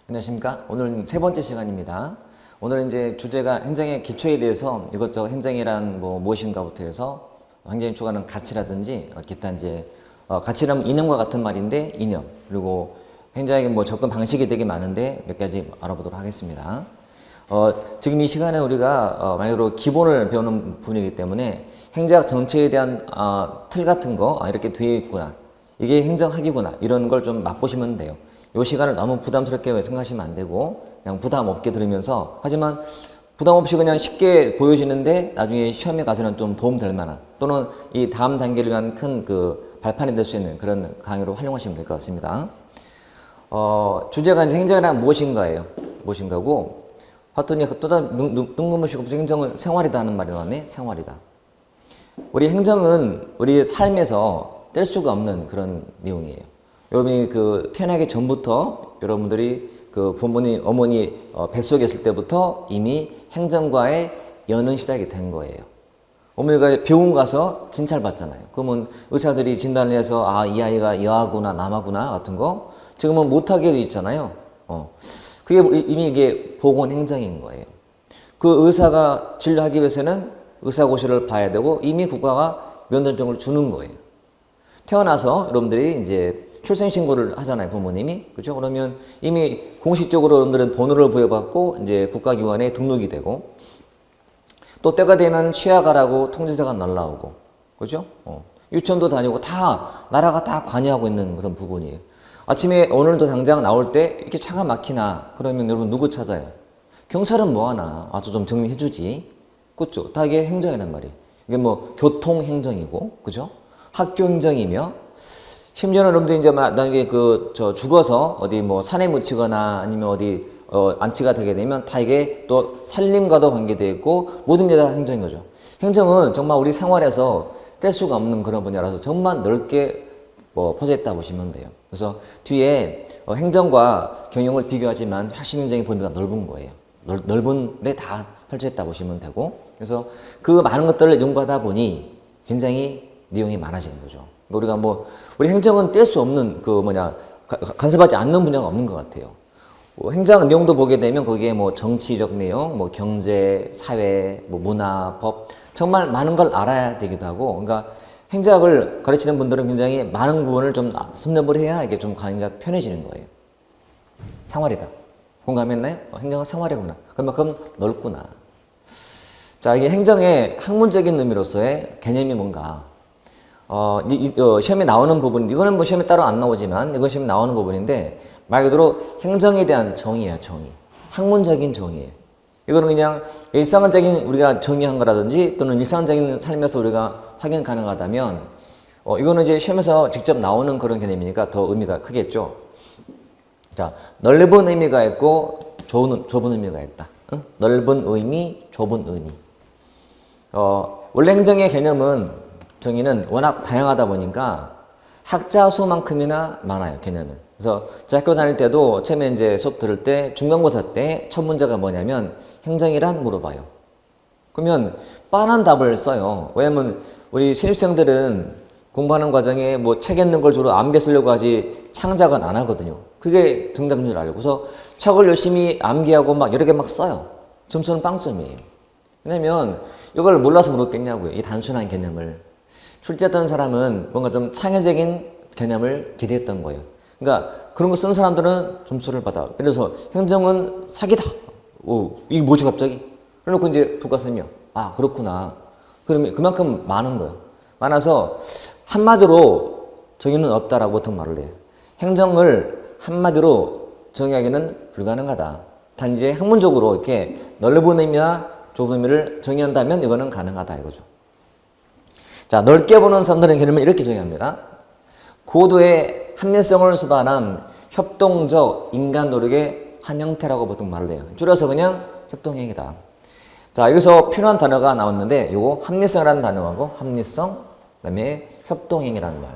안녕하십니까. 오늘은 세 번째 시간입니다. 오늘은 이제 주제가 행정의 기초에 대해서 이것저것 행정이란 무엇인가부터 해서 행정이 추구하는 가치라든지 기타 이제 가치라면 이념과 같은 말인데 이념, 그리고 행정의 접근 방식이 되게 많은데 몇 가지 알아보도록 하겠습니다. 지금 이 시간에 우리가 말 그대로 기본을 배우는 분이기 때문에 행정학 전체에 대한 틀 같은 거 이렇게 되어 있구나, 이게 행정학이구나, 이런 걸 좀 맛보시면 돼요. 이 시간을 너무 부담스럽게 생각하시면 안 되고 그냥 부담 없게 들으면서, 하지만 부담 없이 그냥 쉽게 보여지는데 나중에 시험에 가서는 좀 도움 될 만한, 또는 이 다음 단계를 위한 큰 발판이 될 수 있는 그런 강의로 활용하시면 될 것 같습니다. 주제가 이제 행정이란 무엇인가예요. 무엇인가고, 봤더니 또 다른 뜬금없이 행정은 생활이다 하는 말이 나왔네. 생활이다. 우리 행정은 우리 삶에서 뗄 수가 없는 그런 내용이에요. 여러분이 태어나기 전부터 여러분들이 부모님, 어머니 뱃속에 있을 때부터 이미 행정과의 연은 시작이 된 거예요. 어머니가 병원 가서 진찰 받잖아요. 그러면 의사들이 진단을 해서 이 아이가 여아구나 남아구나 같은 거 지금은 못하게 돼 있잖아요. 그게 이미 이게 보건행정인 거예요. 그 의사가 진료하기 위해서는 의사고시를 봐야 되고 이미 국가가 면허증을 주는 거예요. 태어나서 여러분들이 이제 출생신고를 하잖아요, 부모님이. 그죠? 그러면 이미 공식적으로 여러분들은 번호를 부여받고 이제 국가기관에 등록이 되고, 또 때가 되면 취하가라고 통지서가 날라오고, 그죠? 유치원도 다니고 다, 나라가 다 관여하고 있는 그런 부분이에요. 아침에 오늘도 당장 나올 때 이렇게 차가 막히나, 그러면 여러분 누구 찾아요? 경찰은 뭐하나? 와서 좀 정리해주지. 그죠? 다 이게 행정이란 말이에요. 이게 교통행정이고, 그죠? 학교행정이며, 심지어는 여러분들이 이제 나중에 죽어서 어디 산에 묻히거나 아니면 어디 안치가 되게 되면 다 이게 또 살림과도 관계되어 있고 모든 게 다 행정인 거죠. 행정은 정말 우리 생활에서 뗄 수가 없는 그런 분야라서 정말 넓게 퍼져 있다 보시면 돼요. 그래서 뒤에 행정과 경영을 비교하지만 혁신 행정의 범위가 넓은 거예요. 넓은 데 다 펼쳐 있다 보시면 되고, 그래서 그 많은 것들을 연구하다 보니 굉장히 내용이 많아지는 거죠. 우리가 우리 행정은 뗄 수 없는 간섭하지 않는 분야가 없는 것 같아요. 행정 내용도 보게 되면 거기에 정치적 내용, 경제, 사회, 문화, 법, 정말 많은 걸 알아야 되기도 하고, 그러니까 행정학을 가르치는 분들은 굉장히 많은 부분을 좀 섭렵을 해야 이게 좀 강의가 편해지는 거예요. 생활이다. 공감했나요? 행정은 생활이구나. 그만큼 넓구나. 자, 이게 행정의 학문적인 의미로서의 개념이 뭔가. 시험에 나오는 부분, 이거는 시험에 따로 안 나오지만 이건 시험에 나오는 부분인데, 말 그대로 행정에 대한 정의예요, 정의. 학문적인 정의예요. 이거는 그냥 일상적인 우리가 정의한 거라든지 또는 일상적인 삶에서 우리가 확인 가능하다면, 이거는 이제 시험에서 직접 나오는 그런 개념이니까 더 의미가 크겠죠. 자, 넓은 의미가 있고 좁은 의미가 있다. 넓은 의미, 좁은 의미. 원래 행정의 개념은 정의는 워낙 다양하다 보니까 학자 수만큼이나 많아요, 개념은. 그래서 제가 학교 다닐 때도 처음에 이제 수업 들을 때 중간고사 때 첫 문제가 뭐냐면 행정이란 물어봐요. 그러면 뻔한 답을 써요. 왜냐면 우리 신입생들은 공부하는 과정에 책 읽는 걸 주로 암기해 쓰려고 하지 창작은 안 하거든요. 그게 정답인 줄 알고. 그래서 책을 열심히 암기하고 여러 개 써요. 점수는 빵점이에요. 왜냐면 이걸 몰라서 물었겠냐고요, 이 단순한 개념을. 출제했던 사람은 뭔가 좀 창의적인 개념을 기대했던 거예요. 그러니까 그런 거 쓴 사람들은 점수를 받아. 그래서 행정은 사기다. 이게 뭐지 갑자기? 그래놓고 이제 부가 설명. 그렇구나. 그러면 그만큼 많은 거예요. 많아서 한마디로 정의는 없다라고 보통 말을 해요. 행정을 한마디로 정의하기는 불가능하다. 단지 학문적으로 이렇게 넓은 의미와 좁은 의미를 정의한다면 이거는 가능하다 이거죠. 자, 넓게 보는 사람들의 개념을 이렇게 정의합니다. 고도의 합리성을 수반한 협동적 인간 노력의 한 형태라고 보통 말을 해요. 줄여서 그냥 협동행위다. 자, 여기서 필요한 단어가 나왔는데 요거 합리성이라는 단어하고 합리성, 그다음에 협동행위라는 말.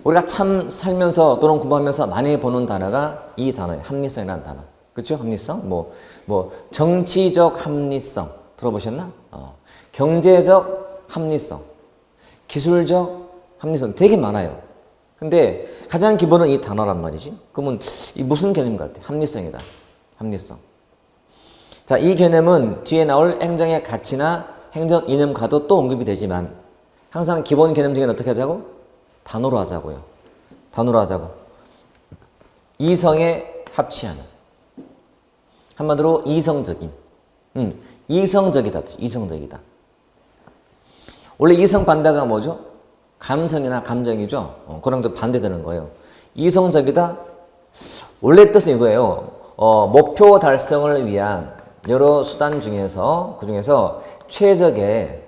우리가 참 살면서 또는 공부하면서 많이 보는 단어가 이 단어예요. 합리성이라는 단어. 그렇죠? 합리성? 정치적 합리성 들어보셨나? 경제적 합리성, 기술적 합리성 되게 많아요. 근데 가장 기본은 이 단어란 말이지. 그러면 이 무슨 개념 같아? 합리성이다. 합리성. 자, 이 개념은 뒤에 나올 행정의 가치나 행정 이념과도 또 언급이 되지만 항상 기본 개념 중에는 어떻게 하자고? 단어로 하자고요. 단어로 하자고. 이성에 합치하는. 한마디로 이성적인. 이성적이다. 이성적이다. 원래 이성 반대가 뭐죠? 감성이나 감정이죠. 그런 게 반대되는 거예요. 이성적이다. 원래 뜻은 이거예요. 목표 달성을 위한 여러 수단 중에서 그 중에서 최적의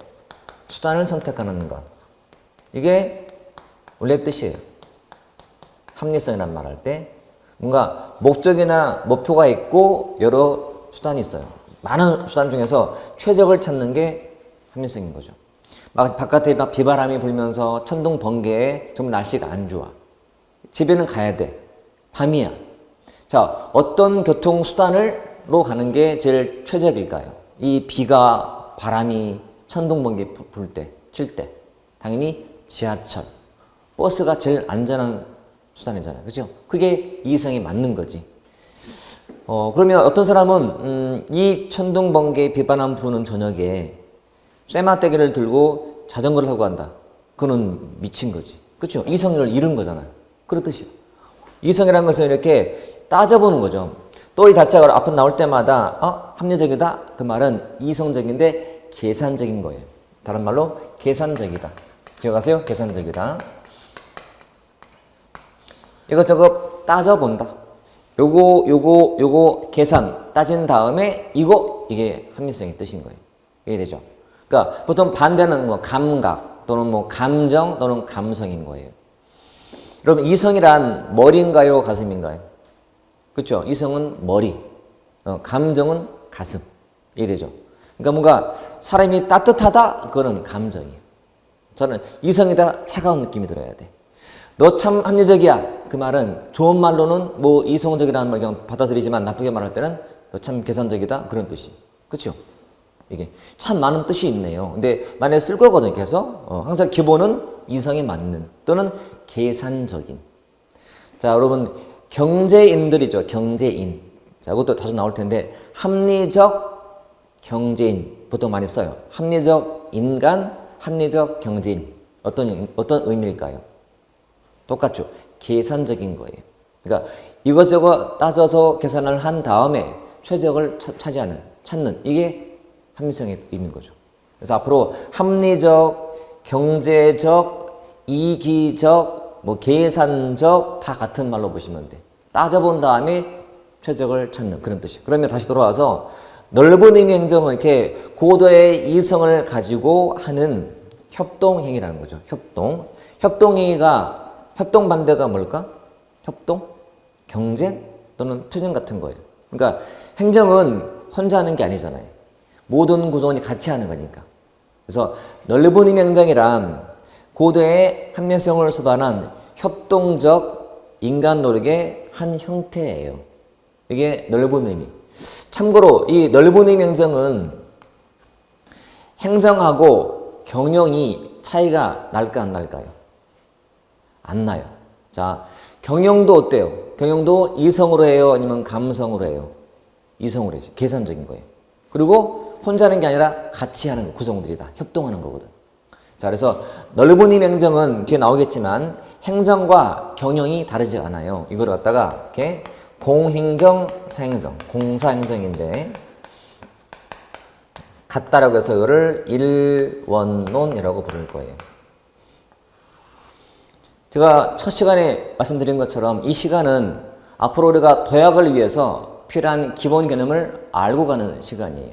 수단을 선택하는 것. 이게 원래 뜻이에요. 합리성이란 말할 때 뭔가 목적이나 목표가 있고 여러 수단이 있어요. 많은 수단 중에서 최적을 찾는 게 합리성인 거죠. 막 바깥에 막 비바람이 불면서 천둥 번개에 정말 날씨가 안 좋아. 집에는 가야 돼. 밤이야. 자, 어떤 교통수단으로 가는 게 제일 최적일까요? 이 비가 바람이 천둥 번개 불 때, 칠 때. 당연히 지하철. 버스가 제일 안전한 수단이잖아요. 그죠? 그게 이성에 맞는 거지. 그러면 어떤 사람은 이 천둥 번개 비바람 부는 저녁에 쇠마떼기를 들고 자전거를 하고 간다. 그거는 미친 거지. 그렇죠? 이성을 잃은 거잖아요. 그런 뜻이에요. 이성이라는 것은 이렇게 따져보는 거죠. 또 이 다짜가 앞으로 나올 때마다 합리적이다. 그 말은 이성적인데 계산적인 거예요. 다른 말로 계산적이다. 기억하세요? 계산적이다. 이것저것 따져본다. 요거 계산 따진 다음에 이게 합리성의 뜻인 거예요. 이해되죠? 그러니까 보통 반대는 뭐 감각 또는 뭐 감정 또는 감성인 거예요. 여러분 이성이란 머리인가요? 가슴인가요? 그렇죠? 이성은 머리, 감정은 가슴. 이해되죠? 그러니까 뭔가 사람이 따뜻하다? 그거는 감정이에요. 저는 이성이다 차가운 느낌이 들어야 돼. 너 참 합리적이야. 그 말은 좋은 말로는 뭐 이성적이라는 말 그냥 받아들이지만 나쁘게 말할 때는 너 참 계산적이다. 그런 뜻이. 그렇죠? 이게 참 많은 뜻이 있네요. 근데 만약에 쓸 거거든요. 계속 항상 기본은 이성에 맞는 또는 계산적인. 자, 여러분 경제인들이죠. 경제인. 자, 이것도 다소 나올 텐데 합리적 경제인 보통 많이 써요. 합리적 인간, 합리적 경제인. 어떤 의미일까요? 똑같죠. 계산적인 거예요. 그러니까 이것저것 따져서 계산을 한 다음에 최적을 찾는 이게 합리성의 의미인 거죠. 그래서 앞으로 합리적, 경제적, 이기적, 뭐 계산적 다 같은 말로 보시면 돼. 따져본 다음에 최적을 찾는 그런 뜻이에요. 그러면 다시 돌아와서 넓은 의미 행정은 이렇게 고도의 이성을 가지고 하는 협동행위라는 거죠. 협동행위가 협동 반대가 뭘까? 협동? 경쟁? 또는 투쟁 같은 거예요. 그러니까 행정은 혼자 하는 게 아니잖아요. 모든 구성원이 같이 하는 거니까. 그래서 넓은 의미 행정이란 고도의 합리성을 수반한 협동적 인간 노력의 한 형태예요. 이게 넓은 의미. 참고로 이 넓은 의미 행정은 행정하고 경영이 차이가 날까 안 날까요? 안 나요. 자, 경영도 어때요? 경영도 이성으로 해요? 아니면 감성으로 해요? 이성으로 해요. 계산적인 거예요. 그리고 혼자 하는 게 아니라 같이 하는 구성원들이 다 협동하는 거거든. 자, 그래서 넓은 의미 행정은 뒤에 나오겠지만 행정과 경영이 다르지 않아요. 이걸 갖다가 이렇게 공행정, 사행정, 공사행정인데 같다라고 해서 이거를 일원론이라고 부를 거예요. 제가 첫 시간에 말씀드린 것처럼 이 시간은 앞으로 우리가 도약을 위해서 필요한 기본 개념을 알고 가는 시간이에요.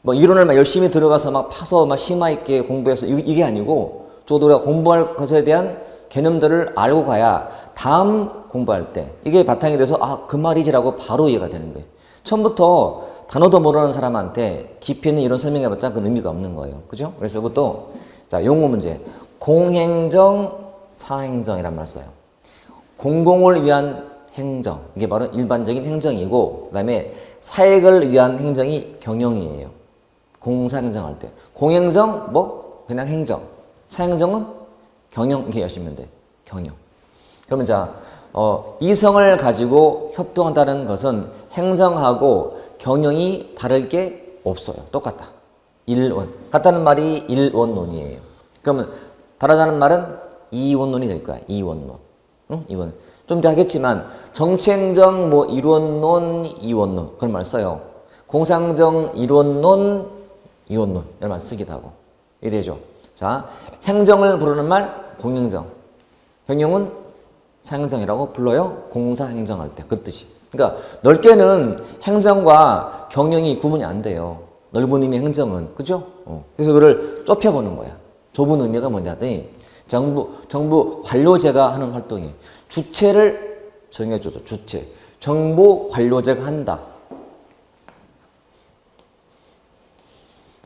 뭐 이론을 막 열심히 들어가서 막 파서 막 심화 있게 공부해서 이게 아니고 저도 우리가 공부할 것에 대한 개념들을 알고 가야 다음 공부할 때 이게 바탕이 돼서 그 말이지라고 바로 이해가 되는 거예요. 처음부터 단어도 모르는 사람한테 깊이 있는 이론 설명해봤자 그 의미가 없는 거예요. 그죠? 그래서 이것도 자 용어 문제 공행정 사행정이란 말 써요. 공공을 위한 행정, 이게 바로 일반적인 행정이고 그 다음에 사익을 위한 행정이 경영이에요. 공사행정할 때 공행정 뭐 그냥 행정, 사행정은 경영 이렇게 하시면 돼. 경영. 그러면 자, 이성을 가지고 협동한다는 것은 행정하고 경영이 다를 게 없어요. 똑같다. 일원. 같다는 말이 일원론이에요. 그러면 다르다는 말은 이원론이 될 거야. 이원론. 응? 이원. 좀 더 하겠지만 정치행정 뭐 이론론, 이원론 그런 말 써요. 공사행정 이론론, 이원론 이런 말 쓰기도 하고 이래죠. 자, 행정을 부르는 말 공행정, 경영은 사행정이라고 불러요. 공사행정할 때 그 뜻이. 그러니까 넓게는 행정과 경영이 구분이 안 돼요. 넓은 의미의 행정은 그죠? 그래서 그걸 좁혀보는 거야. 좁은 의미가 뭐냐더니 정부 관료제가 하는 활동이 주체를 정해줘도 주체. 정부 관료제가 한다.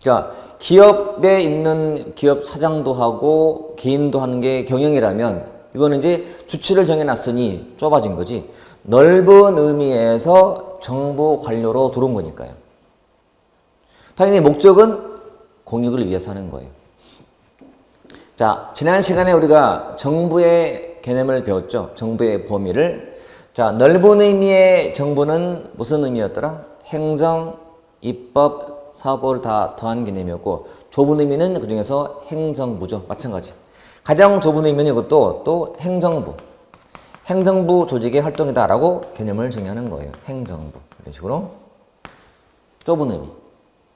그러니까 기업에 있는 기업 사장도 하고 개인도 하는 게 경영이라면 이거는 이제 주체를 정해놨으니 좁아진 거지. 넓은 의미에서 정부 관료로 들어온 거니까요. 당연히 목적은 공익을 위해서 하는 거예요. 자, 지난 시간에 우리가 정부의 개념을 배웠죠. 정부의 범위를. 자, 넓은 의미의 정부는 무슨 의미였더라? 행정, 입법, 사법을 다 더한 개념이었고 좁은 의미는 그 중에서 행정부죠. 마찬가지. 가장 좁은 의미는 이것도 또 행정부. 행정부 조직의 활동이다라고 개념을 정의하는 거예요. 행정부. 이런 식으로. 좁은 의미.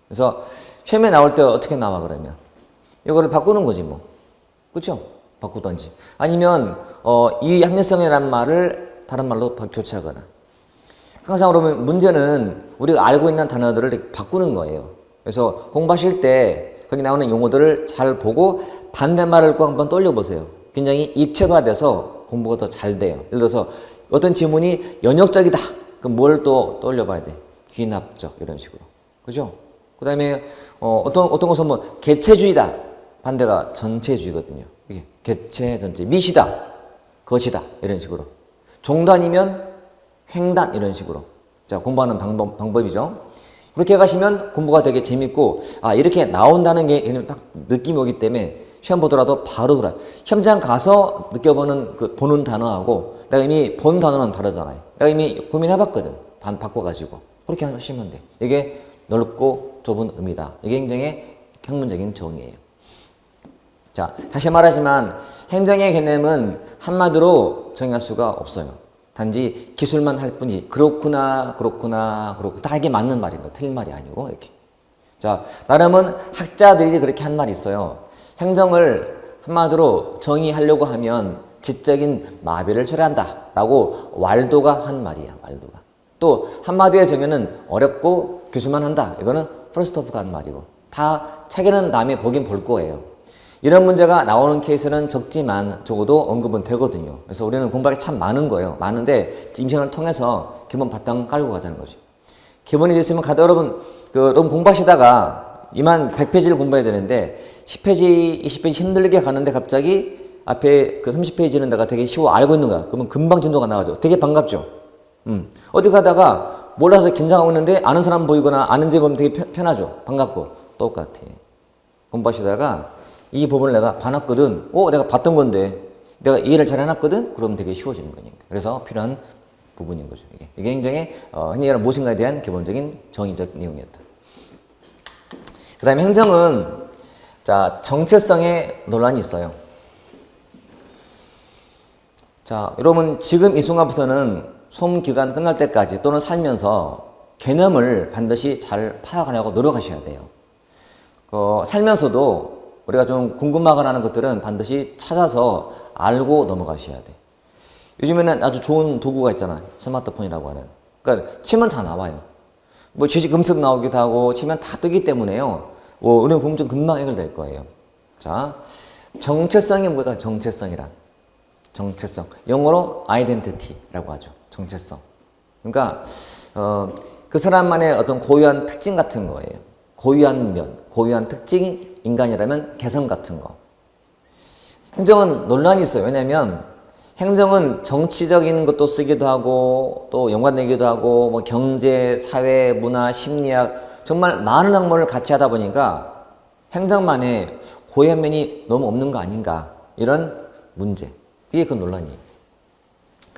그래서 시험에 나올 때 어떻게 나와 그러면? 이거를 바꾸는 거지 뭐. 그렇죠? 바꾸던지. 아니면 이 합리성이라는 말을 다른 말로 교체하거나. 항상 그러면 문제는 우리가 알고 있는 단어들을 바꾸는 거예요. 그래서 공부하실 때 거기 나오는 용어들을 잘 보고 반대말을 꼭 한번 떠올려보세요. 굉장히 입체화돼서 공부가 더 잘 돼요. 예를 들어서 어떤 지문이 연역적이다. 그럼 뭘 또 떠올려봐야 돼? 귀납적 이런 식으로. 그죠? 그 다음에 어떤 것은 뭐 개체주의다. 반대가 전체주의거든요. 이게 개체, 전체. 미시다. 것이다. 이런 식으로. 종단이면 횡단 이런 식으로. 자, 공부하는 방법이죠. 그렇게 가시면 공부가 되게 재밌고, 아, 이렇게 나온다는 게 딱 느낌이 오기 때문에 시험 보더라도 바로 돌아요. 시험장 가서 느껴보는 보는 단어하고 내가 이미 본 단어는 다르잖아요. 내가 이미 고민해봤거든. 바꿔가지고. 그렇게 하시면 돼. 이게 넓고 좁은 의미다. 이게 행정의 학문적인 정의예요. 자, 다시 말하지만 행정의 개념은 한마디로 정의할 수가 없어요. 단지 기술만 할 뿐이 그렇구나 다 이게 맞는 말인 거예요. 틀린 말이 아니고 이렇게. 자, 나름은 학자들이 그렇게 한 말이 있어요. 행정을 한마디로 정의하려고 하면 지적인 마비를 초래한다 라고 왈도가 한 말이야. 왈도가. 또 한마디의 정의는 어렵고 기술만 한다. 이거는 프로스토프가 한 말이고 다 책에는 남이 보긴 볼 거예요. 이런 문제가 나오는 케이스는 적지만 적어도 언급은 되거든요. 그래서 우리는 공부할 게 참 많은 거예요. 많은데 임시행을 통해서 기본 바탕 깔고 가자는 거죠. 기본이 됐으면 여러분 공부하시다가 이만 100페이지를 공부해야 되는데 10페이지, 20페이지 힘들게 가는데 갑자기 앞에 그 30페이지 있는 데가 되게 쉬워 알고 있는 거야. 그러면 금방 진도가 나가죠. 되게 반갑죠. 어디 가다가 몰라서 긴장하고 있는데 아는 사람 보이거나 아는지 보면 되게 편하죠. 반갑고 똑같아. 공부하시다가 이 부분을 내가 봐놨거든. 내가 봤던 건데 내가 이해를 잘 해놨거든. 그러면 되게 쉬워지는 거니까. 그래서 필요한 부분인 거죠. 이게 행정의 행정이란 무엇인가에 대한 기본적인 정의적 내용이었다. 그 다음에 행정은 자 정체성에 논란이 있어요. 자 여러분 지금 이 순간부터는 소음기간 끝날 때까지 또는 살면서 개념을 반드시 잘 파악하려고 노력하셔야 돼요. 살면서도 우리가 좀 궁금하거나 하는 것들은 반드시 찾아서 알고 넘어가셔야 돼. 요즘에는 아주 좋은 도구가 있잖아요. 스마트폰이라고 하는. 그러니까 치면 다 나와요. 뭐 지식 검색 나오기도 하고 치면 다 뜨기 때문에요. 우리는 공부 좀 금방 해결될 거예요. 자, 정체성이 뭐가 정체성이란? 정체성. 영어로 identity라고 하죠. 정체성. 그러니까 그 사람만의 어떤 고유한 특징 같은 거예요. 고유한 면, 고유한 특징이 인간이라면 개성 같은 거. 행정은 논란이 있어요. 왜냐하면 행정은 정치적인 것도 쓰기도 하고 또 연관되기도 하고 뭐 경제, 사회, 문화, 심리학 정말 많은 학문을 같이 하다 보니까 행정만의 고유한 면이 너무 없는 거 아닌가 이런 문제. 이게 그 논란이에요.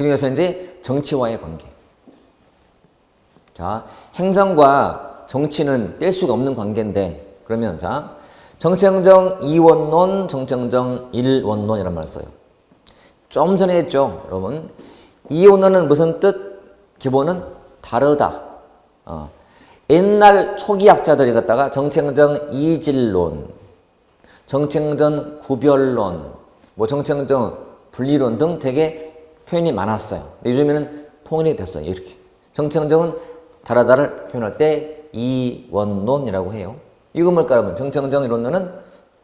그중에서 이제 정치와의 관계. 자, 행정과 정치는 뗄 수가 없는 관계인데, 그러면 자, 정치행정 2원론, 정치행정 1원론이란 말을 써요. 좀 전에 했죠, 여러분. 2원론은 무슨 뜻? 기본은 다르다. 옛날 초기 학자들이 갖다가 정치행정 이질론, 정치행정 구별론, 뭐 정치행정 분리론 등 되게 표현이 많았어요. 요즘에는 통일이 됐어요. 이렇게. 정치행정은 다르다를 표현할 때 이원론이라고 해요. 이거 뭘까요? 여러분? 정치행정 이론론은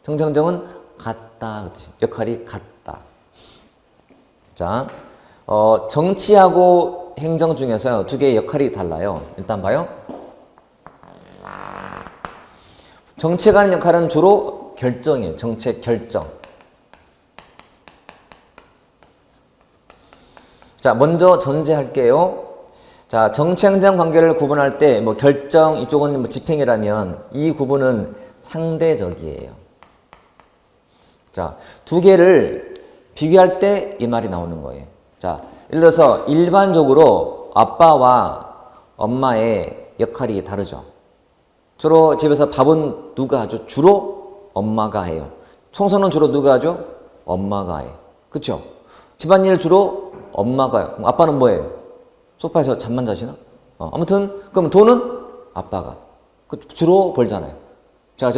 정치행정은 같다. 그치? 역할이 같다. 자, 정치하고 행정 중에서요, 두 개의 역할이 달라요. 일단 봐요. 정치가 하는 역할은 주로 결정이에요. 정책 결정. 자, 먼저 전제할게요. 자, 정치행정 관계를 구분할 때, 뭐, 결정, 이쪽은 뭐 집행이라면, 이 구분은 상대적이에요. 자, 두 개를 비교할 때 이 말이 나오는 거예요. 자, 예를 들어서 일반적으로 아빠와 엄마의 역할이 다르죠. 주로 집에서 밥은 누가 하죠? 주로 엄마가 해요. 청소는 주로 누가 하죠? 엄마가 해요. 그쵸? 집안일 주로 엄마가 해요. 아빠는 뭐예요? 소파에서 잠만 자시나? 아무튼 그럼 돈은 아빠가 주로 벌잖아요. 저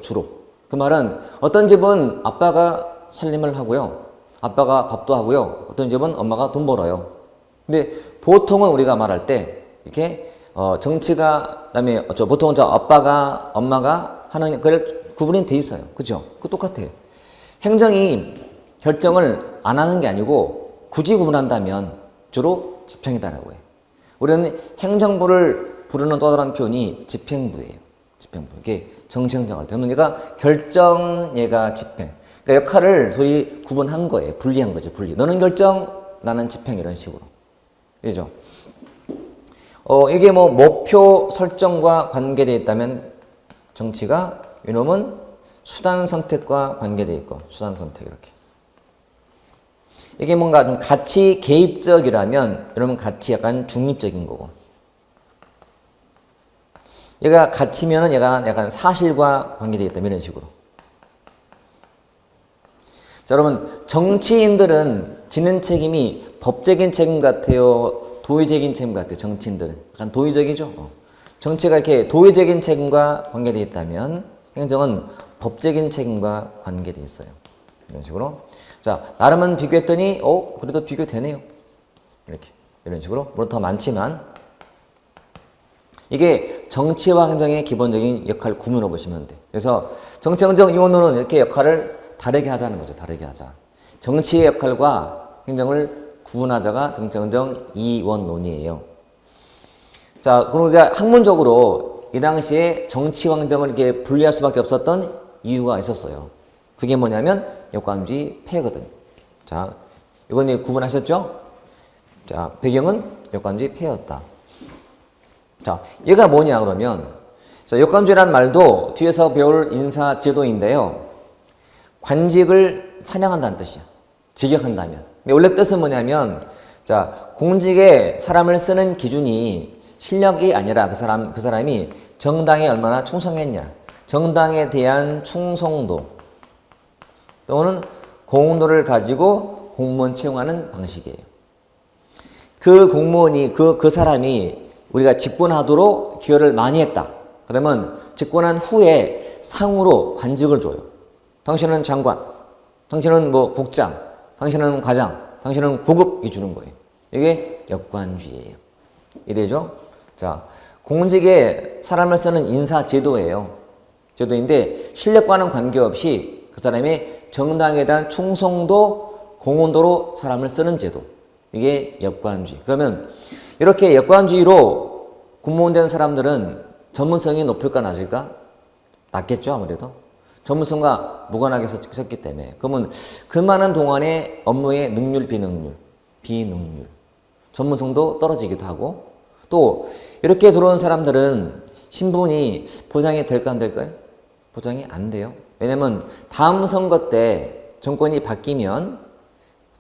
주로. 그 말은 어떤 집은 아빠가 살림을 하고요. 아빠가 밥도 하고요. 어떤 집은 엄마가 돈 벌어요. 근데 보통은 우리가 말할 때 이렇게 정치가 그다음에 보통 아빠가 엄마가 하는 걸 구분이 돼 있어요. 그죠? 그 똑같아요. 행정이 결정을 안 하는 게 아니고 굳이 구분한다면 주로 집행이다라고 해요. 우리는 행정부를 부르는 또 다른 표현이 집행부예요. 집행부. 이게 정치행정할 때. 그러면 얘가 결정, 얘가 집행. 그러니까 역할을 둘이 구분한 거예요. 분리한 거죠. 분리. 너는 결정, 나는 집행 이런 식으로. 그죠? 이게 뭐 목표 설정과 관계되어 있다면 정치가 이놈은 수단 선택과 관계되어 있고 수단 선택 이렇게. 이게 뭔가 좀 가치 개입적이라면 여러분 가치 약간 중립적인 거고. 얘가 가치면은 얘가 약간 사실과 관계되어 있다 이런 식으로. 자, 여러분 정치인들은 지는 책임이 법적인 책임 같아요? 도의적인 책임 같아요? 정치인들은 약간 도의적이죠. 정치가 이렇게 도의적인 책임과 관계되어 있다면 행정은 법적인 책임과 관계되어 있어요. 이런 식으로. 자, 나름은 비교했더니 그래도 비교되네요. 이렇게 이런 식으로. 물론 더 많지만 이게 정치와 행정의 기본적인 역할 구분해 보시면 돼요. 그래서 정치, 행정, 이원론은 이렇게 역할을 다르게 하자는 거죠. 다르게 하자. 정치의 역할과 행정을 구분하자가 정치, 행정, 이원론이에요. 자, 그럼 우리가 학문적으로 이 당시에 정치와 행정을 이렇게 분리할 수밖에 없었던 이유가 있었어요. 그게 뭐냐면 역관주의 폐해거든요. 자, 이건 구분하셨죠? 자, 배경은 역관주의 폐해였다. 자, 얘가 뭐냐 그러면 자, 역관주의라는 말도 뒤에서 배울 인사제도인데요. 관직을 사냥한다는 뜻이야. 직역한다면. 근데 원래 뜻은 뭐냐면 자, 공직에 사람을 쓰는 기준이 실력이 아니라 그 사람이 정당에 얼마나 충성했냐. 정당에 대한 충성도 또는 공로를 가지고 공무원 채용하는 방식이에요. 그 공무원이 그 사람이 우리가 직권하도록 기여를 많이 했다. 그러면 직권한 후에 상으로 관직을 줘요. 당신은 장관, 당신은 뭐 국장, 당신은 과장, 당신은 고급이 주는 거예요. 이게 역관주의예요. 이래죠? 자, 공직에 사람을 쓰는 인사제도예요. 제도인데 실력과는 관계없이 그 사람의 정당에 대한 충성도, 공헌도로 사람을 쓰는 제도. 이게 역관주의. 그러면 이렇게 역관주의로 공무원 된 사람들은 전문성이 높을까 낮을까? 낮겠죠, 아무래도. 전문성과 무관하게 썼기 때문에. 그러면 그 많은 동안의 업무의 능률, 비능률. 전문성도 떨어지기도 하고 또 이렇게 들어온 사람들은 신분이 보장이 될까 안 될까요? 보장이 안 돼요. 왜냐면 다음 선거 때 정권이 바뀌면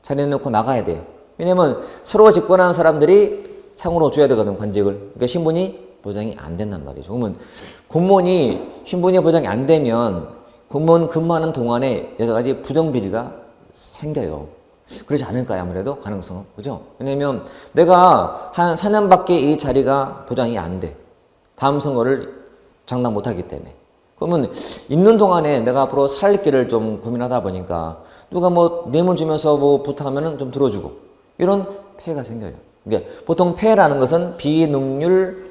자리에 놓고 나가야 돼요. 왜냐면 서로 집권하는 사람들이 상으로 줘야 되거든, 관직을. 그러니까 신분이 보장이 안 된단 말이죠. 그러면 공무원이 신분이 보장이 안 되면 공무원 근무하는 동안에 여러 가지 부정비리가 생겨요. 그러지 않을까요? 아무래도 가능성은. 그죠? 왜냐면 내가 한 4년밖에 이 자리가 보장이 안 돼. 다음 선거를 장담 못 하기 때문에. 그러면 있는 동안에 내가 앞으로 살 길을 좀 고민하다 보니까 누가 뭐 뇌물 주면서 뭐 부탁하면은 좀 들어주고 이런 폐해가 생겨요. 그러니까 보통 폐해라는 것은 비능률,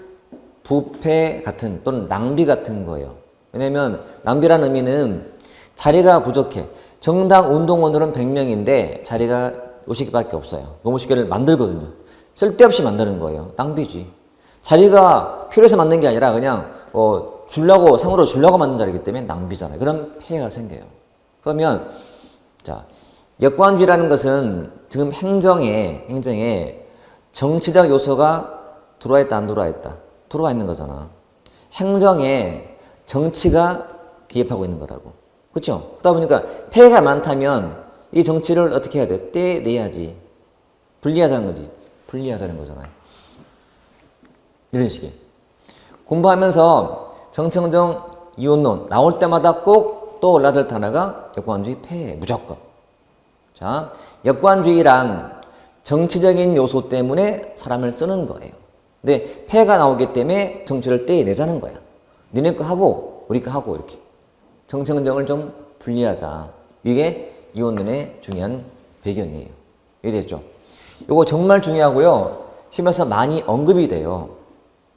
부패 같은 또는 낭비 같은 거예요. 왜냐면 낭비라는 의미는 자리가 부족해. 정당 운동원들은 100명인데 자리가 50개밖에 없어요. 너무 50개를 만들거든요. 쓸데없이 만드는 거예요. 낭비지. 자리가 필요해서 만든 게 아니라 그냥 주려고 상으로 주려고 만든 자리이기 때문에 낭비잖아요. 그런 폐해가 생겨요. 그러면 자, 여권주의라는 것은 지금 행정에 정치적 요소가 들어와 있다 안 들어와 있다? 들어와 있는 거잖아. 행정에 정치가 개입하고 있는 거라고. 그렇죠? 그러다 보니까 폐해가 많다면 이 정치를 어떻게 해야 돼? 떼내야지. 분리하자는 거지. 분리하자는 거잖아요. 이런 식의. 공부하면서 정청정 이원론 나올 때마다 꼭 또 올라들 단어가 역관주의 폐해. 무조건. 자, 역관주의란 정치적인 요소 때문에 사람을 쓰는 거예요. 근데 폐해가 나오기 때문에 정치를 떼내자는 거야. 니네 거 하고 우리 거 하고 이렇게. 정청정을 좀 분리하자. 이게 이원론의 중요한 배경이에요. 이해됐죠? 이거 정말 중요하고요. 시험에서 많이 언급이 돼요.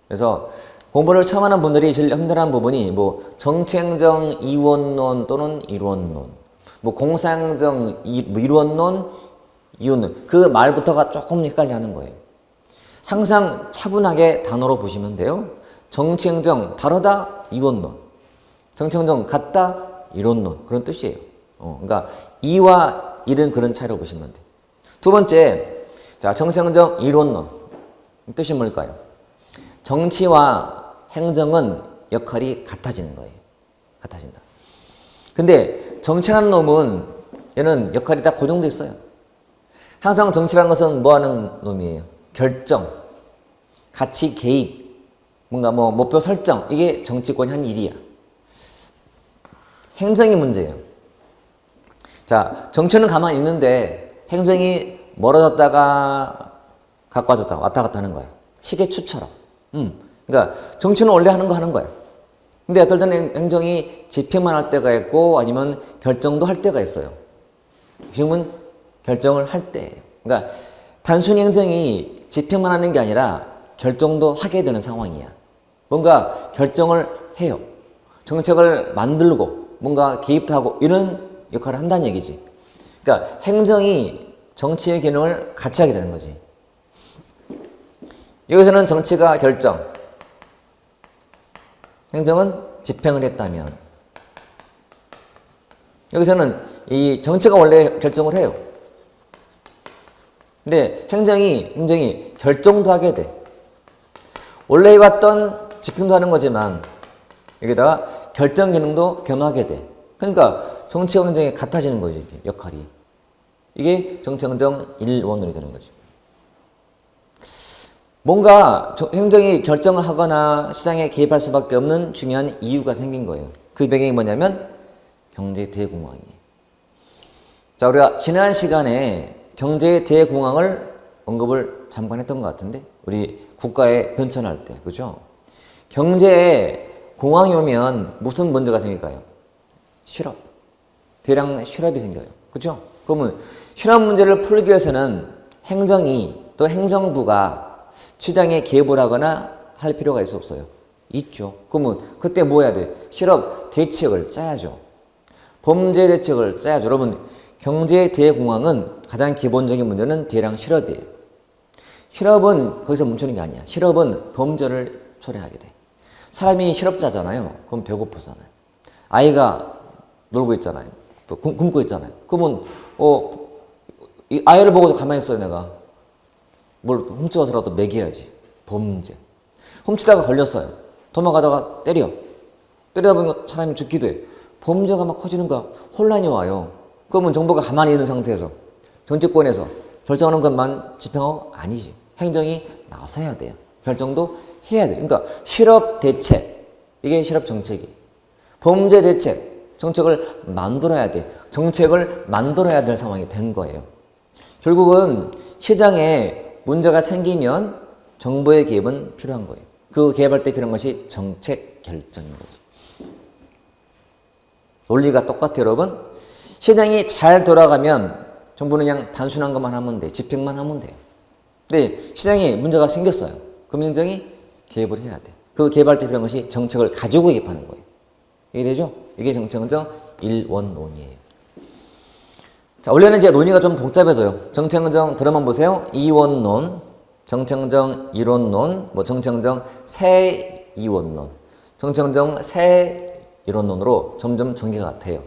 그래서 공부를 처음 하는 분들이 제일 힘들어하는 부분이 뭐 정치행정 이원론 또는 이론론, 뭐 공사행정 이론론, 이원론 그 말부터가 조금 헷갈려 하는 거예요. 항상 차분하게 단어로 보시면 돼요. 정치행정 다르다 이원론, 정치행정 같다 이론론 그런 뜻이에요. 그러니까 이와 일은 그런 차이로 보시면 돼요. 두 번째, 자 정치행정 이론론 뜻이 뭘까요? 정치와 행정은 역할이 같아지는 거예요. 같아진다. 근데 정치라는 놈은 얘는 역할이 다 고정돼 있어요. 항상 정치라는 것은 뭐 하는 놈이에요? 결정, 가치 개입, 뭔가 뭐 목표 설정 이게 정치권이 한 일이야. 행정이 문제예요. 자, 정치는 가만히 있는데 행정이 멀어졌다가 가까워졌다가 왔다 갔다 하는 거야. 시계 추처럼. 그러니까 정치는 원래 하는 거 하는 거야. 근데 어떨 때는 행정이 집행만 할 때가 있고 아니면 결정도 할 때가 있어요. 지금은 결정을 할 때예요. 그러니까 단순히 행정이 집행만 하는 게 아니라 결정도 하게 되는 상황이야. 뭔가 결정을 해요. 정책을 만들고 뭔가 개입도 하고 이런 역할을 한다는 얘기지. 그러니까 행정이 정치의 기능을 같이 하게 되는 거지. 여기서는 정치가 결정, 행정은 집행을 했다면 여기서는 이 정치가 원래 결정을 해요. 근데 행정이 결정도 하게 돼. 원래 해왔던 집행도 하는 거지만 여기다가 결정 기능도 겸하게 돼. 그러니까 정치와 행정이 같아지는 거지, 이게 역할이. 이게 정치, 행정 일원론이 되는 거죠. 뭔가 행정이 결정을 하거나 시장에 개입할 수밖에 없는 중요한 이유가 생긴 거예요. 그 배경이 뭐냐면 경제 대공황이에요. 자, 우리가 지난 시간에 경제 대공황을 언급을 잠깐 했던 것 같은데 우리 국가에 변천할 때, 그죠? 경제에 공황이 오면 무슨 문제가 생길까요? 실업. 대량 실업이 생겨요. 그죠? 그러면 실업 문제를 풀기 위해서는 행정이 또 행정부가 시장에 개입을 하거나 할 필요가 있어 없어요? 있죠. 그러면 그때 뭐 해야 돼? 실업 대책을 짜야죠. 범죄 대책을 짜야죠. 여러분 경제 대공황은 가장 기본적인 문제는 대량 실업이에요. 실업은 거기서 멈추는 게 아니야. 실업은 범죄를 초래하게 돼. 사람이 실업자잖아요. 그럼 배고프잖아요. 아이가 놀고 있잖아요. 또 굶고 있잖아요. 그러면 이 아이를 보고도 가만히 있어요. 내가. 뭘 훔쳐와서라도 먹여야지. 범죄. 훔치다가 걸렸어요. 도망가다가 때리다 보면 사람이 죽기도 해. 범죄가 막 커지는 거야. 혼란이 와요. 그러면 정부가 가만히 있는 상태에서 정치권에서 결정하는 것만 집행하고 아니지. 행정이 나서야 돼요. 결정도 해야 돼요. 그러니까 실업 대책, 이게 실업 정책이. 범죄 대책, 정책을 만들어야 돼. 정책을 만들어야 될 상황이 된 거예요. 결국은 시장에 문제가 생기면 정부의 개입은 필요한 거예요. 그 개입할 때 필요한 것이 정책 결정인 거지. 논리가 똑같아요, 여러분. 시장이 잘 돌아가면 정부는 그냥 단순한 것만 하면 돼. 집행만 하면 돼요. 근데 시장에 문제가 생겼어요. 그럼 행정이 개입을 해야 돼. 그 개입할 때 필요한 것이 정책을 가지고 개입하는 거예요. 이해되죠? 이게 정책행정 1원론이에요. 자, 원래는 이제 논의가 좀 복잡해져요. 정책행정 들어만 보세요. 2원론, 정책행정 1원론, 뭐 정책행정 새 2원론, 정책행정 새 1원론으로 점점 전개가 돼요.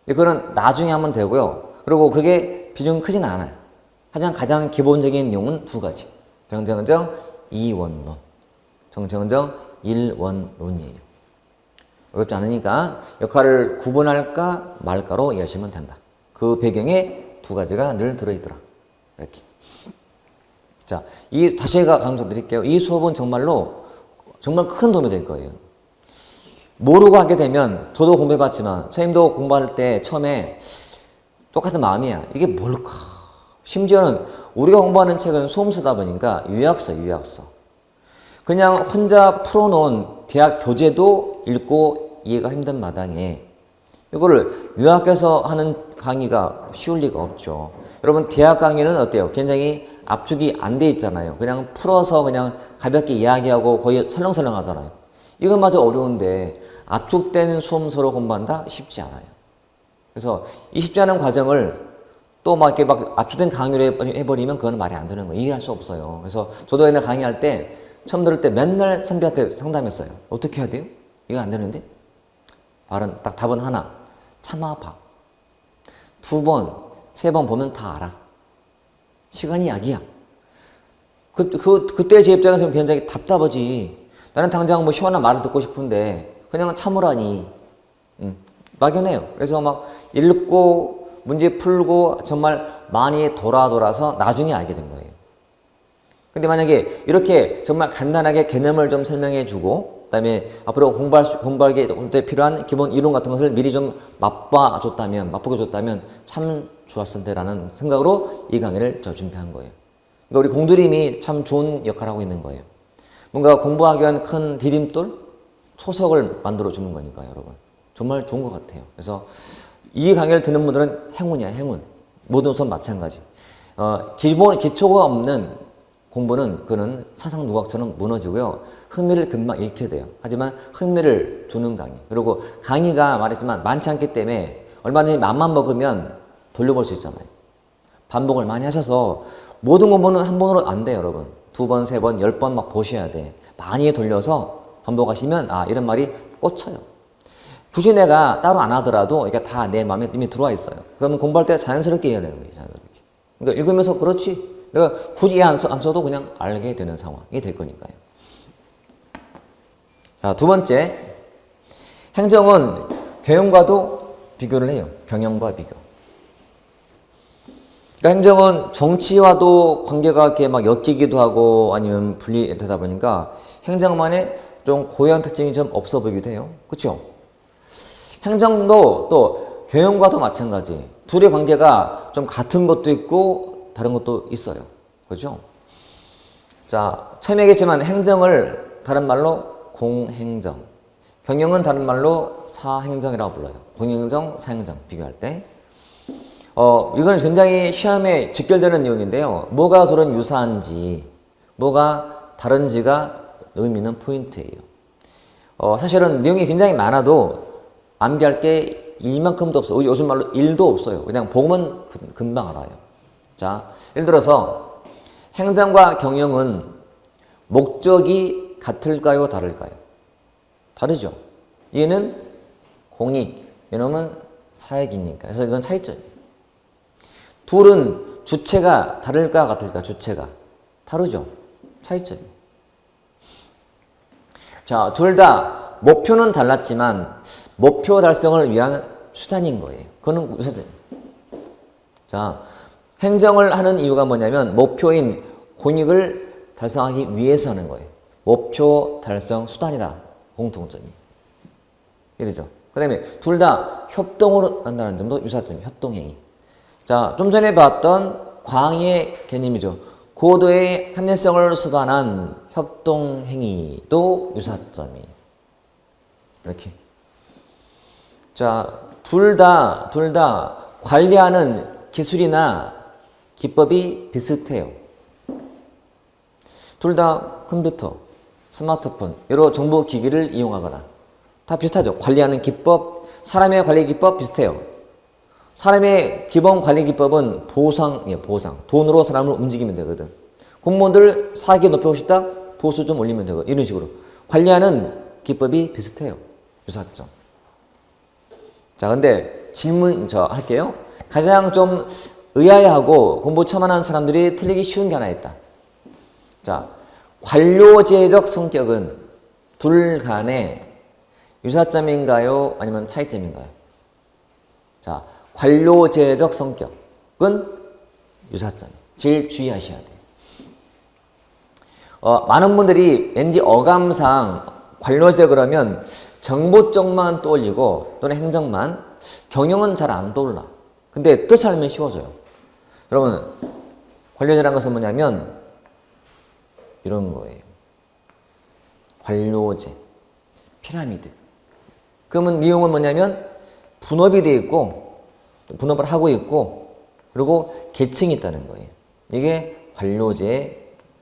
그거는 나중에 하면 되고요. 그리고 그게 비중이 크진 않아요. 하지만 가장 기본적인 내용은 두 가지. 정책행정 2원론, 정책행정 1원론이에요. 어렵지 않으니까 역할을 구분할까 말까로 이해하시면 된다. 그 배경에 두 가지가 늘 들어있더라. 이렇게. 자, 다시 강조드릴게요. 이 수업은 정말로 정말 큰 도움이 될 거예요. 모르고 하게 되면 저도 공부해봤지만 선생님도 공부할 때 처음에 똑같은 마음이야. 이게 뭘까? 심지어는 우리가 공부하는 책은 수험서다 보니까 요약서. 그냥 혼자 풀어놓은 대학 교재도 읽고 이해가 힘든 마당에 이거를 요약해서 하는 강의가 쉬울 리가 없죠. 여러분 대학 강의는 어때요? 굉장히 압축이 안 돼 있잖아요. 그냥 풀어서 그냥 가볍게 이야기하고 거의 설렁설렁 하잖아요. 이것마저 어려운데 압축된 수험서로 공부한다? 쉽지 않아요. 그래서 이 쉽지 않은 과정을 또 막 이렇게 막 압축된 강의를 해버리면 그건 말이 안 되는 거예요. 이해할 수 없어요. 그래서 저도 옛날 강의할 때 처음 들을 때 맨날 선배한테 상담했어요. 어떻게 해야 돼요? 이거 안 되는데? 답은 하나. 참아봐. 2번, 3번 보면 다 알아. 시간이 약이야. 그때 제 입장에서는 굉장히 답답하지. 나는 당장 뭐 시원한 말을 듣고 싶은데 그냥 참으라니. 막연해요. 그래서 막 읽고 문제 풀고 정말 많이 돌아서 나중에 알게 된 거예요. 근데 만약에 이렇게 정말 간단하게 개념을 좀 설명해 주고 그다음에 앞으로 공부하기 때 필요한 기본 이론 같은 것을 미리 좀 맛보게 줬다면 참 좋았을 때라는 생각으로 이 강의를 준비한 거예요. 그러니까 우리 공들임이 참 좋은 역할을 하고 있는 거예요. 뭔가 공부하기 위한 큰 디딤돌, 초석을 만들어 주는 거니까요, 여러분. 정말 좋은 것 같아요. 그래서 이 강의를 듣는 분들은 행운이야, 행운. 모든 수업 마찬가지. 기초가 없는 공부는 그는 사상 누각처럼 무너지고요. 흥미를 금방 잃게 돼요. 하지만 흥미를 주는 강의. 그리고 강의가 말했지만 많지 않기 때문에 얼마든지 맘만 먹으면 돌려볼 수 있잖아요. 반복을 많이 하셔서 모든 공부는 한 번으로 안 돼요, 여러분. 2번, 3번, 10번 막 보셔야 돼. 많이 돌려서 반복하시면 이런 말이 꽂혀요. 굳이 내가 따로 안 하더라도 이게 다 내 마음에 이미 들어와 있어요. 그러면 공부할 때 자연스럽게 이해가 되는 거예요. 자연스럽게. 그러니까 읽으면서 그렇지. 내가 굳이 안 써도 그냥 알게 되는 상황이 될 거니까요. 자, 두 번째. 행정은 경영과도 비교를 해요. 경영과 비교. 그러니까 행정은 정치와도 관계가 이렇게 막 엮이기도 하고 아니면 분리되다 보니까 행정만의 좀 고유한 특징이 좀 없어 보이기도 해요. 그렇죠? 행정도 또 경영과도 마찬가지. 둘의 관계가 좀 같은 것도 있고 다른 것도 있어요. 그렇죠? 자, 처음 얘기했지만 행정을 다른 말로 공행정, 경영은 다른 말로 사행정이라고 불러요. 공행정, 사행정 비교할 때. 이건 굉장히 시험에 직결되는 내용인데요. 뭐가 둘은 유사한지, 뭐가 다른지가 의미 있는 포인트예요. 사실은 내용이 굉장히 많아도 암기할 게 일만큼도 없어요. 요즘 말로 일도 없어요. 그냥 보면 금방 알아요. 자, 예를 들어서 행정과 경영은 목적이 같을까요? 다를까요? 다르죠. 얘는 공익, 이놈은 사익이니까. 그래서 이건 차이점이에요. 둘은 주체가 다를까 같을까? 주체가 다르죠. 차이점이에요. 자, 둘 다 목표는 달랐지만 목표 달성을 위한 수단인 거예요. 그거는 유사점이에요. 자, 행정을 하는 이유가 뭐냐면 목표인 공익을 달성하기 위해서 하는 거예요. 목표 달성 수단이다. 공통점이. 이러죠. 그 다음에 둘 다 협동으로 한다는 점도 유사점이 협동행위. 자, 좀 전에 봤던 광의 개념이죠. 고도의 합리성을 수반한 협동행위도 유사점이. 이렇게. 자, 둘 다 관리하는 기술이나 기법이 비슷해요. 둘 다 컴퓨터, 스마트폰, 여러 정보 기기를 이용하거나 다 비슷하죠. 관리하는 기법, 사람의 관리 기법 비슷해요. 사람의 기본 관리 기법은 보상이에요. 보상. 돈으로 사람을 움직이면 되거든. 공무원들 사기 높이고 싶다? 보수 좀 올리면 되거든. 이런 식으로. 관리하는 기법이 비슷해요. 유사점. 자, 근데 질문 할게요. 가장 좀 의아해하고 공부 처음 하는 사람들이 틀리기 쉬운 게 하나 있다. 자, 관료제적 성격은 둘 간의 유사점인가요? 아니면 차이점인가요? 자, 관료제적 성격은 유사점. 제일 주의하셔야 돼요. 많은 분들이 왠지 어감상 관료제 그러면 정보 쪽만 떠올리고 또는 행정만, 경영은 잘 안 떠올라. 근데 뜻을 알면 쉬워져요. 여러분, 관료제라는 것은 뭐냐면 이런 거예요. 관료제, 피라미드. 그러면 내용은 뭐냐면 분업이 되어 있고, 분업을 하고 있고, 그리고 계층이 있다는 거예요. 이게 관료제의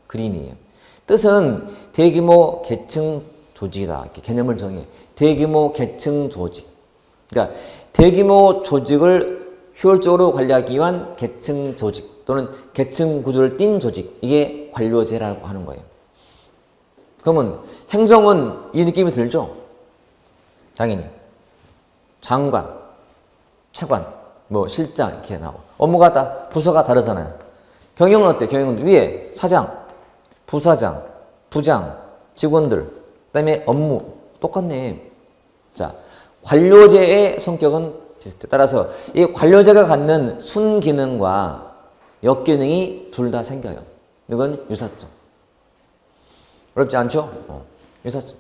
그림이에요. 뜻은 대규모 계층 조직이다. 이렇게 개념을 정해. 대규모 계층 조직. 그러니까 대규모 조직을 효율적으로 관리하기 위한 계층 조직 또는 계층 구조를 띈 조직. 이게 관료제라고 하는 거예요. 그러면 행정은 이 느낌이 들죠? 당연히. 장관, 차관, 뭐 실장 이렇게 나오고 업무가 다 부서가 다르잖아요. 경영은 어때? 경영은 위에 사장, 부사장, 부장, 직원들, 그다음에 업무 똑같네. 자, 관료제의 성격은 비슷해. 따라서 이 관료제가 갖는 순기능과 역기능이 둘 다 생겨요. 이건 유사점. 어렵지 않죠? 유사점.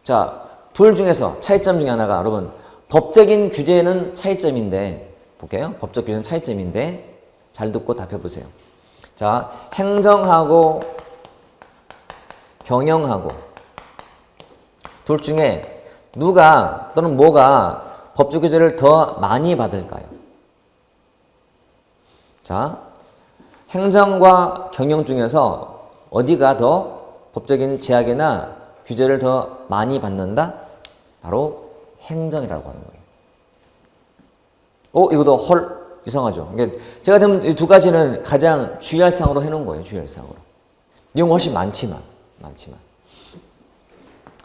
자, 둘 중에서 차이점 중에 하나가 여러분 법적인 규제는 차이점인데 볼게요. 법적 규제는 차이점인데 잘 듣고 답해보세요. 자, 행정하고 경영하고 둘 중에 누가 또는 뭐가 법적 규제를 더 많이 받을까요? 자, 행정과 경영 중에서 어디가 더 법적인 제약이나 규제를 더 많이 받는다? 바로 행정이라고 하는 거예요. 이것도 헐 이상하죠. 그러니까 제가 지금 이 두 가지는 가장 주의할 사항으로 해놓은 거예요. 주의할 사항으로. 내용 훨씬 많지만.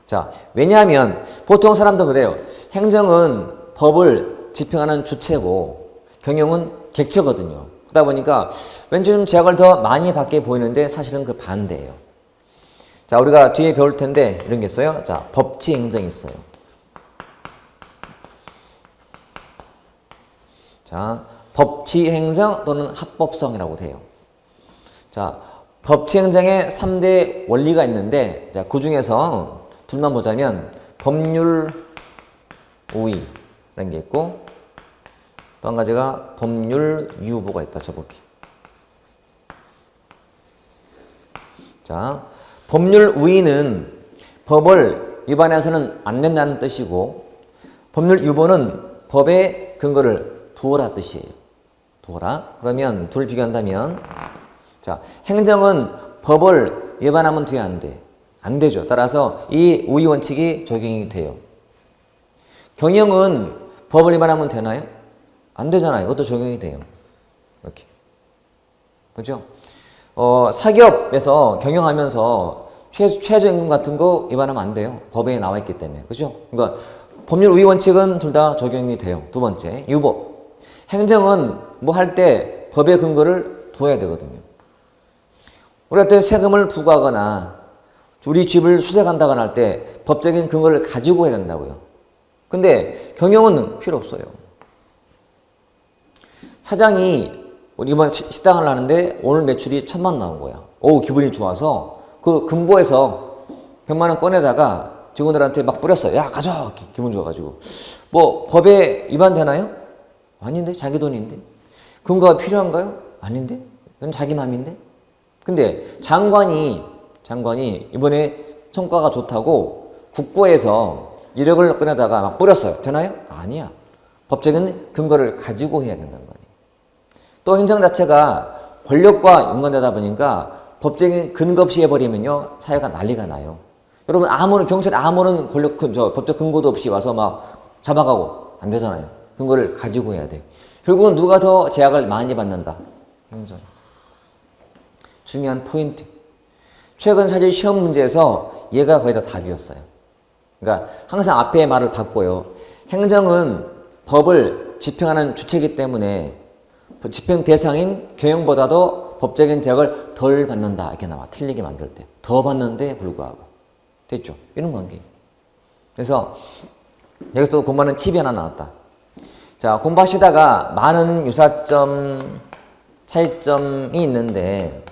자, 왜냐하면 보통 사람도 그래요. 행정은 법을 집행하는 주체고 경영은 객체거든요. 그러다 보니까 왠지 좀 제약을 더 많이 받게 보이는데 사실은 그 반대예요. 자, 우리가 뒤에 배울 텐데 이런 게 있어요. 자, 법치 행정이 있어요. 자, 법치 행정 또는 합법성이라고 돼요. 자, 법치 행정에 3대 원리가 있는데 자, 그 중에서 둘만 보자면 법률 우위라는 게 있고 또 한 가지가 법률 유보가 있다. 저보기. 자, 법률 우위는 법을 위반해서는 안 된다는 뜻이고 법률 유보는 법의 근거를 두어라 뜻이에요. 두어라. 그러면 둘 비교한다면 자, 행정은 법을 위반하면 뒤에 안 돼. 안 되죠. 따라서 이 우위 원칙이 적용이 돼요. 경영은 법을 위반하면 되나요? 안 되잖아요. 이것도 적용이 돼요. 이렇게. 그죠? 사기업에서 경영하면서 최저임금 같은 거 위반하면 안 돼요. 법에 나와 있기 때문에. 그죠? 그러니까 법률 우위 원칙은 둘 다 적용이 돼요. 두 번째, 유보. 행정은 뭐 할 때 법의 근거를 둬야 되거든요. 우리한테 세금을 부과하거나 우리 집을 수색한다거나 할 때 법적인 근거를 가지고 해야 된다고요. 근데 경영은 필요 없어요. 사장이 이번 식당을 하는데 오늘 매출이 1,000만 원 나온 거야. 오, 기분이 좋아서 그 금고에서 100만 원 꺼내다가 직원들한테 막 뿌렸어요. 야, 가져! 기분 좋아가지고. 뭐 법에 위반되나요? 아닌데? 자기 돈인데? 근거가 필요한가요? 아닌데? 그건 자기 맘인데? 근데 장관이 이번에 성과가 좋다고 국고에서 1억을 꺼내다가 막 뿌렸어요. 되나요? 아니야. 법적인 근거를 가지고 해야 된다는 거예요. 또 행정 자체가 권력과 연관되다 보니까 법적인 근거 없이 해버리면요, 사회가 난리가 나요. 여러분, 경찰이 아무런 법적 근거도 없이 와서 막 잡아가고 안 되잖아요. 근거를 가지고 해야 돼. 결국은 누가 더 제약을 많이 받는다? 행정. 중요한 포인트. 최근 사실 시험 문제에서 얘가 거의 다 답이었어요. 그러니까 항상 앞에 말을 바꿔요. 행정은 법을 집행하는 주체이기 때문에 집행 대상인 경영보다도 법적인 제약을 덜 받는다. 이렇게 나와. 틀리게 만들 때. 더 받는데 불구하고. 됐죠? 이런 관계. 그래서 여기서 또 공부하는 팁이 하나 나왔다. 자, 공부하시다가 많은 유사점, 차이점이 있는데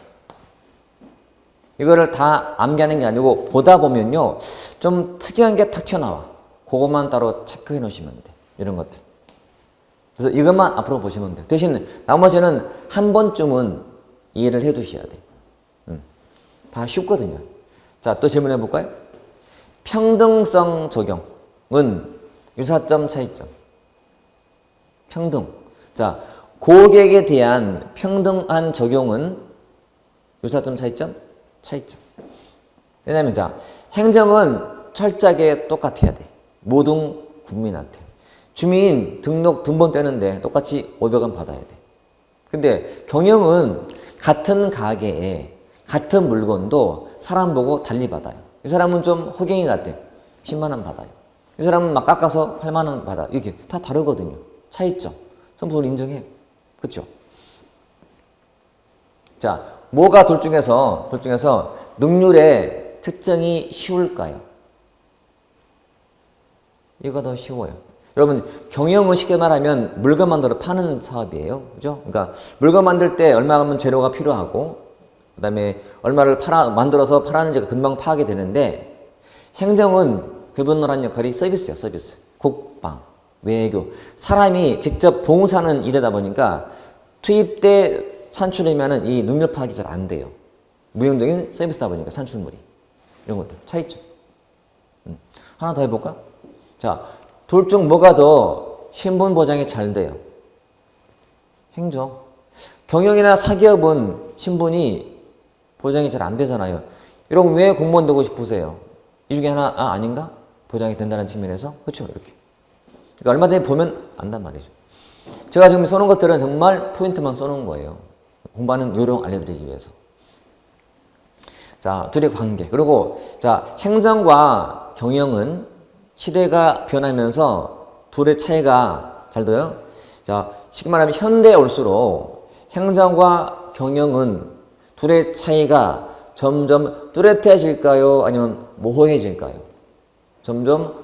이거를 다 암기하는 게 아니고 보다 보면요, 좀 특이한 게 탁 튀어나와. 그것만 따로 체크해 놓으시면 돼. 이런 것들. 그래서 이것만 앞으로 보시면 돼요. 대신 나머지는 한 번쯤은 이해를 해 두셔야 돼요. 다 쉽거든요. 자, 또 질문해 볼까요? 평등성 적용은 유사점, 차이점. 평등. 자, 고객에 대한 평등한 적용은 유사점, 차이점? 차이점. 왜냐면 자, 행정은 철저하게 똑같아야 돼. 모든 국민한테. 주민 등록 등본 떼는데 똑같이 500원 받아야 돼. 근데 경영은 같은 가게에 같은 물건도 사람 보고 달리 받아요. 이 사람은 좀 호갱이 같아. 10만 원 받아요. 이 사람은 막 깎아서 8만 원 받아. 이게 다 다르거든요. 차이점. 전부 인정해. 그렇죠? 자, 뭐가 둘 중에서 능률의 측정이 쉬울까요? 이거 더 쉬워요. 여러분, 경영은 쉽게 말하면 물건 만들어 파는 사업이에요. 그죠? 그러니까 물건 만들 때 얼마면 재료가 필요하고 그 다음에 얼마를 만들어서 팔았는지가 금방 파악이 되는데 행정은 그분을 한 역할이 서비스예요. 서비스. 국방, 외교. 사람이 직접 봉사하는 일이다 보니까 투입 때 산출이면은 이 능률 파악이 잘 안 돼요. 무용적인 서비스다 보니까 산출물이. 이런 것들. 차이점. 하나 더 해볼까? 자, 둘 중 뭐가 더 신분 보장이 잘 돼요? 행정. 경영이나 사기업은 신분이 보장이 잘 안 되잖아요. 여러분 왜 공무원 되고 싶으세요? 이 중에 하나 아닌가? 보장이 된다는 측면에서. 그렇죠? 이렇게. 그러니까 얼마든지 보면 안단 말이죠. 제가 지금 써놓은 것들은 정말 포인트만 써놓은 거예요. 공부하는 요령 알려드리기 위해서. 자, 둘의 관계. 그리고 자, 행정과 경영은 시대가 변하면서 둘의 차이가 잘 돼요. 자, 쉽게 말하면 현대에 올수록 행정과 경영은 둘의 차이가 점점 뚜렷해질까요? 아니면 모호해질까요? 점점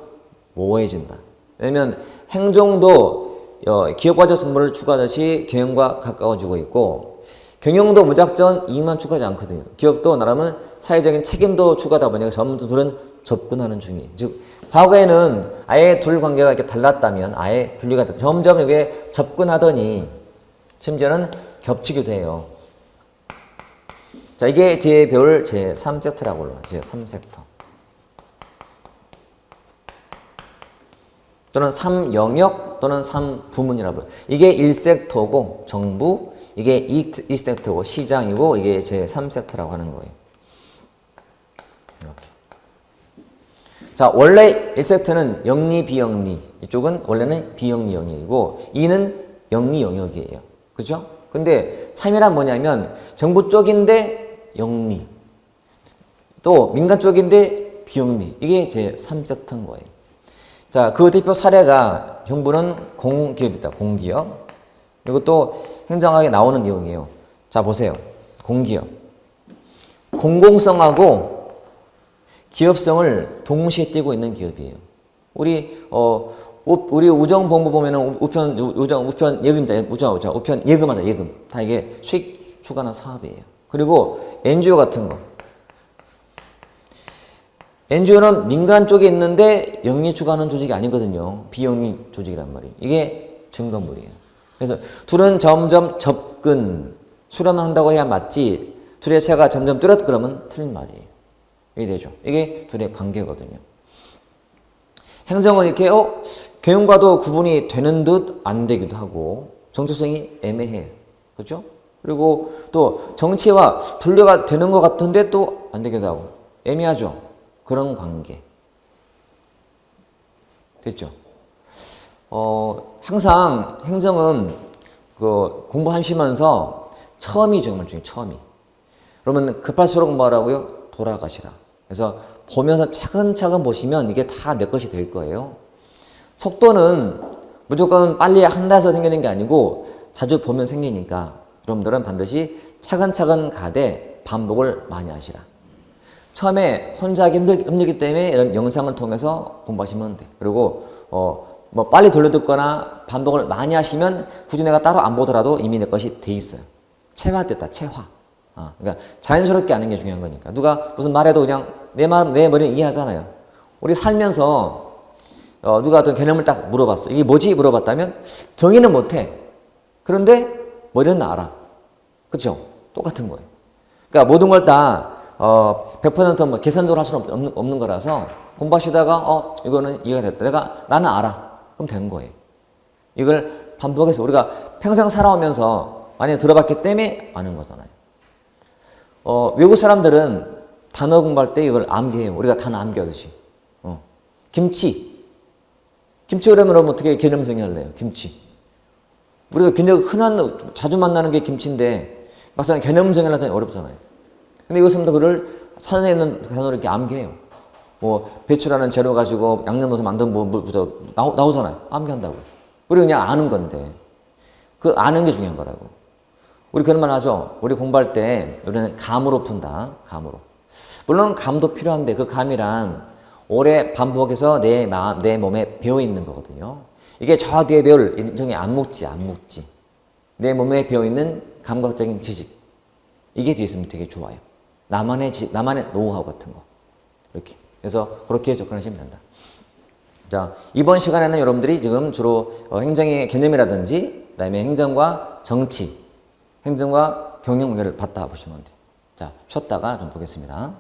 모호해진다. 왜냐면 행정도 기업가적 정보를 추구하듯이 경영과 가까워지고 있고 경영도 무작정 이익만 추구하지 않거든요. 기업도 나라면 사회적인 책임도 추구하다 보니까 점점 둘은 접근하는 중이에요. 즉 과거에는 아예 둘 관계가 이렇게 달랐다면 아예 분리가 됐다. 점점 이게 접근하더니 심지어는 겹치기도 해요. 자, 이게 뒤에 배울 제3세트라고 불러요. 제3섹터. 또는 3영역 또는 3부문이라고 불러요. 이게 1섹터고 정부, 이게 2섹터고 시장이고 이게 제3섹터라고 하는 거예요. 이렇게. 자, 원래 1섹터는 영리, 비영리. 이쪽은 원래는 비영리 영역이고 2는 영리 영역이에요. 그죠? 근데 3이란 뭐냐면 정부 쪽인데 영리. 또 민간 쪽인데 비영리. 이게 제3섹터인 거예요. 자, 그 대표 사례가 정부는 공기업이다. 공기업. 그리고 또 행정학에 나오는 내용이에요. 자, 보세요. 공기업. 공공성하고 기업성을 동시에 띠고 있는 기업이에요. 우리 우정본부 보면은 우편 예금자, 우편 예금하자, 예금. 다 이게 수익 추가하는 사업이에요. 그리고 NGO 같은 거. NGO는 민간 쪽에 있는데 영리 추가하는 조직이 아니거든요. 비영리 조직이란 말이에요. 이게 증거물이에요. 그래서 둘은 점점 접근, 수렴한다고 해야 맞지, 둘의 차가 점점 뚜렷 그러면 틀린 말이에요. 이게 되죠. 이게 둘의 관계거든요. 행정은 이렇게 경영과도 구분이 되는 듯 안 되기도 하고 정체성이 애매해요. 그렇죠? 그리고 또 정치와 분류가 되는 것 같은데 또 안 되기도 하고 애매하죠. 그런 관계. 됐죠? 항상 행정은 공부하시면서 처음이 정말 중요해요. 처음이. 그러면 급할수록 뭐라고요? 돌아가시라. 그래서 보면서 차근차근 보시면 이게 다 내 것이 될 거예요. 속도는 무조건 빨리 한다 해서 생기는 게 아니고 자주 보면 생기니까 여러분들은 반드시 차근차근 가되 반복을 많이 하시라. 처음에 혼자 하기 힘들기 때문에 이런 영상을 통해서 공부하시면 돼. 그리고 뭐 빨리 돌려듣거나 반복을 많이 하시면 굳이 내가 따로 안 보더라도 이미 내 것이 돼 있어요. 체화됐다. 체화. 그러니까 자연스럽게 하는 게 중요한 거니까. 누가 무슨 말해도 그냥 내 머리는 이해하잖아요. 우리 살면서 누가 어떤 개념을 딱 물어봤어. 이게 뭐지? 물어봤다면 정의는 못해. 그런데 머리는 알아. 그렇죠? 똑같은 거예요. 그러니까 모든 걸 다 100% 계산적으로 할 수는 없는 거라서 공부하시다가 이거는 이해가 됐다. 나는 알아. 그럼 된 거예요. 이걸 반복해서 우리가 평생 살아오면서 많이 들어봤기 때문에 아는 거잖아요. 외국 사람들은 단어 공부할 때 이걸 암기해요. 우리가 단어 암기하듯이. 김치. 김치 그러면 어떻게 개념 정의할래요? 김치. 우리가 굉장히 흔한, 자주 만나는 게 김치인데 막상 개념 정의하려니 어렵잖아요. 근데 이거 사람들 그걸 사전에 있는 단어를 이렇게 암기해요. 뭐 배추라는 재료 가지고 양념 넣어서 만든 나오잖아요. 암기한다고. 우리 그냥 아는 건데 그 아는 게 중요한 거라고. 우리 그런 말 하죠. 우리 공부할 때 우리는 감으로 푼다. 감으로. 물론 감도 필요한데 그 감이란 오래 반복해서 내 몸에 배어있는 거거든요. 이게 저 뒤에 배울 인정이 안 묵지. 내 몸에 배어있는 감각적인 지식. 이게 뒤에 있으면 되게 좋아요. 나만의 노하우 같은 거. 이렇게. 그래서 그렇게 접근하시면 된다. 자, 이번 시간에는 여러분들이 지금 주로 행정의 개념이라든지 그다음에 행정과 정치, 행정과 경영 문제를 봤다 보시면 돼요. 자, 쉬었다가 좀 보겠습니다.